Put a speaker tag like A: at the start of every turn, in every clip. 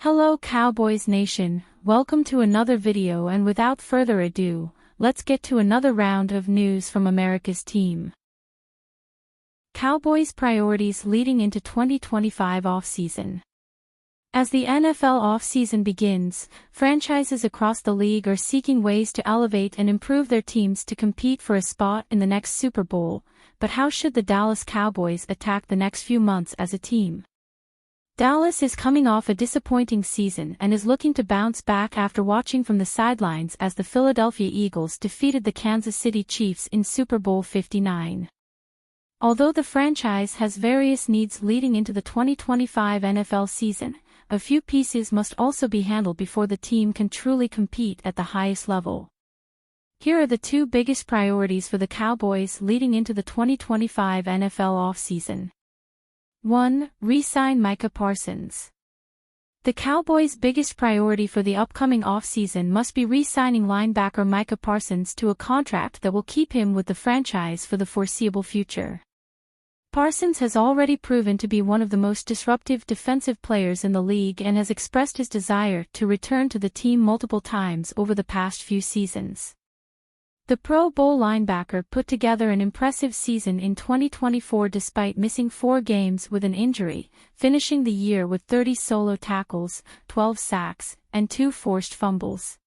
A: Hello Cowboys Nation, welcome to another video, and without further ado, let's get to another round of news from America's team. Cowboys priorities leading into 2025 offseason. As the NFL offseason begins, franchises across the league are seeking ways to elevate and improve their teams to compete for a spot in the next Super Bowl, but how should the Dallas Cowboys attack the next few months as a team? Dallas is coming off a disappointing season and is looking to bounce back after watching from the sidelines as the Philadelphia Eagles defeated the Kansas City Chiefs in Super Bowl 59. Although the franchise has various needs leading into the 2025 NFL season, a few pieces must also be handled before the team can truly compete at the highest level. Here are the two biggest priorities for the Cowboys leading into the 2025 NFL offseason. 1. Re-sign Micah Parsons. The Cowboys' biggest priority for the upcoming offseason must be re-signing linebacker Micah Parsons to a contract that will keep him with the franchise for the foreseeable future. Parsons has already proven to be one of the most disruptive defensive players in the league and has expressed his desire to return to the team multiple times over the past few seasons. The Pro Bowl linebacker put together an impressive season in 2024 despite missing 4 games with an injury, finishing the year with 30 solo tackles, 12 sacks, and 2 forced fumbles.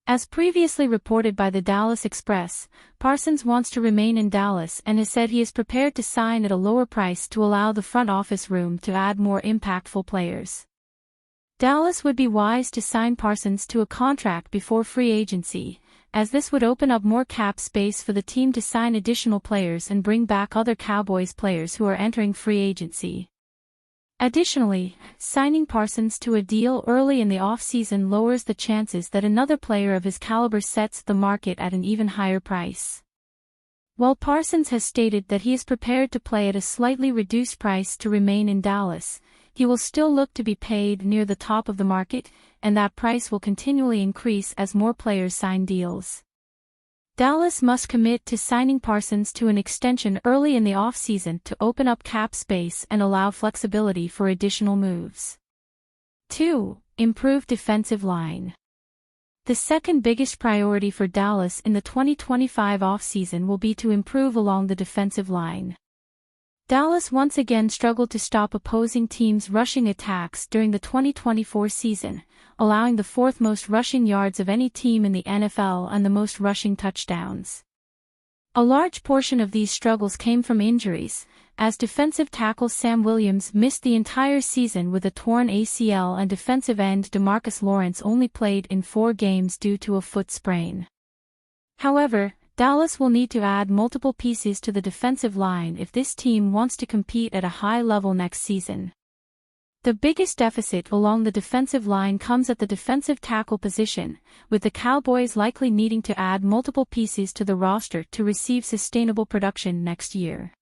A: As previously reported by the Dallas Express, Parsons wants to remain in Dallas and has said he is prepared to sign at a lower price to allow the front office room to add more impactful players. Dallas would be wise to sign Parsons to a contract before free agency, as this would open up more cap space for the team to sign additional players and bring back other Cowboys players who are entering free agency. Additionally, signing Parsons to a deal early in the offseason lowers the chances that another player of his caliber sets the market at an even higher price. While Parsons has stated that he is prepared to play at a slightly reduced price to remain in Dallas, he will still look to be paid near the top of the market, and that price will continually increase as more players sign deals. Dallas must commit to signing Parsons to an extension early in the offseason to open up cap space and allow flexibility for additional moves. 2. Improve defensive line. The second biggest priority for Dallas in the 2025 offseason will be to improve along the defensive line. Dallas once again struggled to stop opposing teams' rushing attacks during the 2024 season, allowing the 4th most rushing yards of any team in the NFL and the most rushing touchdowns. A large portion of these struggles came from injuries, as defensive tackle Sam Williams missed the entire season with a torn ACL and defensive end DeMarcus Lawrence only played in 4 games due to a foot sprain. However, Dallas will need to add multiple pieces to the defensive line if this team wants to compete at a high level next season. The biggest deficit along the defensive line comes at the defensive tackle position, with the Cowboys likely needing to add multiple pieces to the roster to receive sustainable production next year.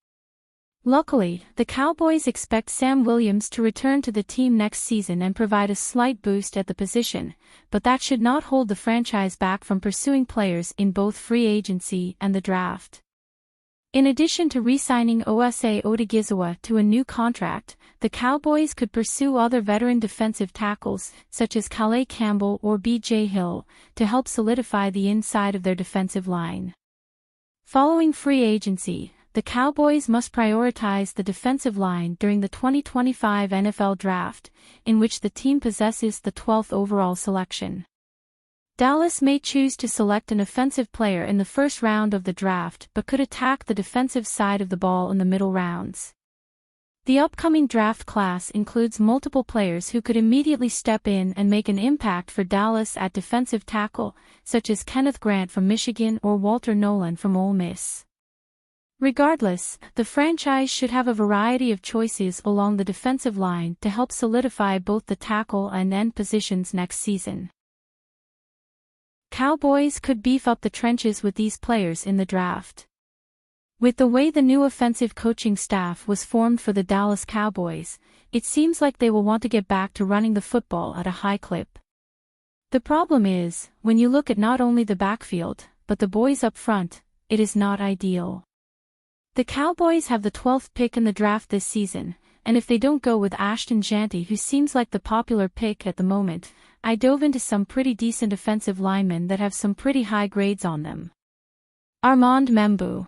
A: Luckily, the Cowboys expect Sam Williams to return to the team next season and provide a slight boost at the position, but that should not hold the franchise back from pursuing players in both free agency and the draft. In addition to re-signing Osa Odighizuwa to a new contract, the Cowboys could pursue other veteran defensive tackles, such as Calais Campbell or B.J. Hill, to help solidify the inside of their defensive line. Following free agency, the Cowboys must prioritize the defensive line during the 2025 NFL Draft, in which the team possesses the 12th overall selection. Dallas may choose to select an offensive player in the first round of the draft but could attack the defensive side of the ball in the middle rounds. The upcoming draft class includes multiple players who could immediately step in and make an impact for Dallas at defensive tackle, such as Kenneth Grant from Michigan or Walter Nolan from Ole Miss. Regardless, the franchise should have a variety of choices along the defensive line to help solidify both the tackle and end positions next season. Cowboys could beef up the trenches with these players in the draft. With the way the new offensive coaching staff was formed for the Dallas Cowboys, it seems like they will want to get back to running the football at a high clip. The problem is, when you look at not only the backfield, but the boys up front, it is not ideal. The Cowboys have the 12th pick in the draft this season, and if they don't go with Ashton Janty, who seems like the popular pick at the moment, I dove into some pretty decent offensive linemen that have some pretty high grades on them. Armand Membou.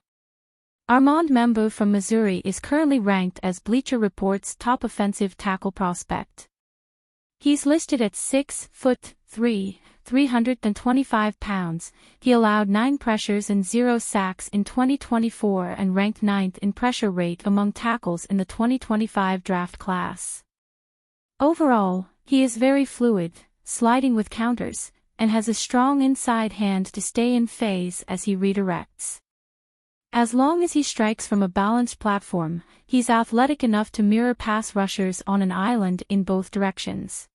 A: Armand Membou from Missouri is currently ranked as Bleacher Report's top offensive tackle prospect. He's listed at 6'3", 325 pounds. He allowed 9 pressures and 0 sacks in 2024 and ranked 9th in pressure rate among tackles in the 2025 draft class. Overall, he is very fluid, sliding with counters, and has a strong inside hand to stay in phase as he redirects. As long as he strikes from a balanced platform, he's athletic enough to mirror pass rushers on an island in both directions.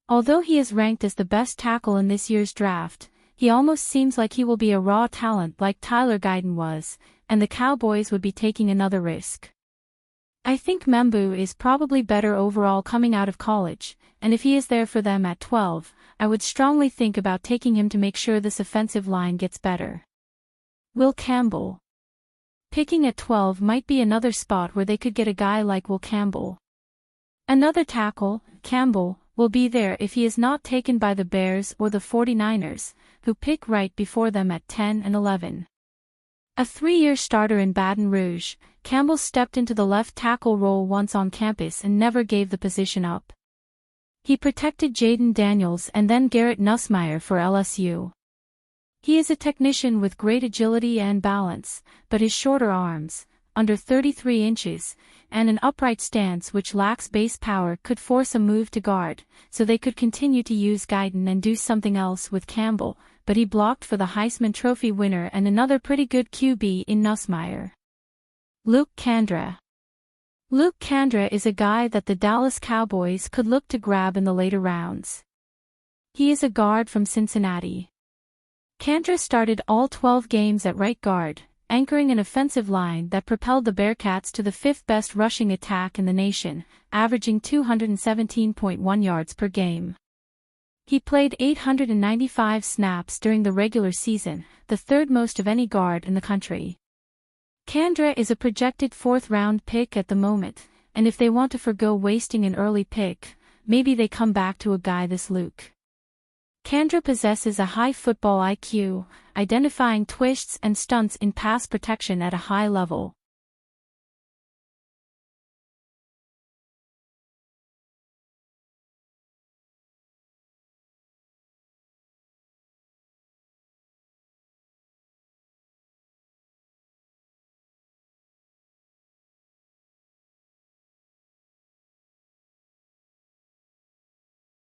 A: Although he is ranked as the best tackle in this year's draft, he almost seems like he will be a raw talent like Tyler Guyton was, and the Cowboys would be taking another risk. I think Membou is probably better overall coming out of college, and if he is there for them at 12, I would strongly think about taking him to make sure this offensive line gets better. Will Campbell. Picking at 12 might be another spot where they could get a guy like Will Campbell. Another tackle, Campbell, will be there if he is not taken by the Bears or the 49ers, who pick right before them at 10 and 11. A 3-year starter in Baton Rouge, Campbell stepped into the left tackle role once on campus and never gave the position up. He protected Jaden Daniels and then Garrett Nussmeier for LSU. He is a technician with great agility and balance, but his shorter arms, under 33 inches, and an upright stance which lacks base power could force a move to guard, so they could continue to use Guyton and do something else with Campbell, but he blocked for the Heisman Trophy winner and another pretty good QB in Nussmeier. Luke Kandra. Luke Kandra is a guy that the Dallas Cowboys could look to grab in the later rounds. He is a guard from Cincinnati. Kandra started all 12 games at right guard, anchoring an offensive line that propelled the Bearcats to the 5th best rushing attack in the nation, averaging 217.1 yards per game. He played 895 snaps during the regular season, the 3rd most of any guard in the country. Kandra is a projected 4th-round pick at the moment, and if they want to forgo wasting an early pick, maybe they come back to a guy this Luke. Kandra possesses a high football IQ, identifying twists and stunts in pass protection at a high level.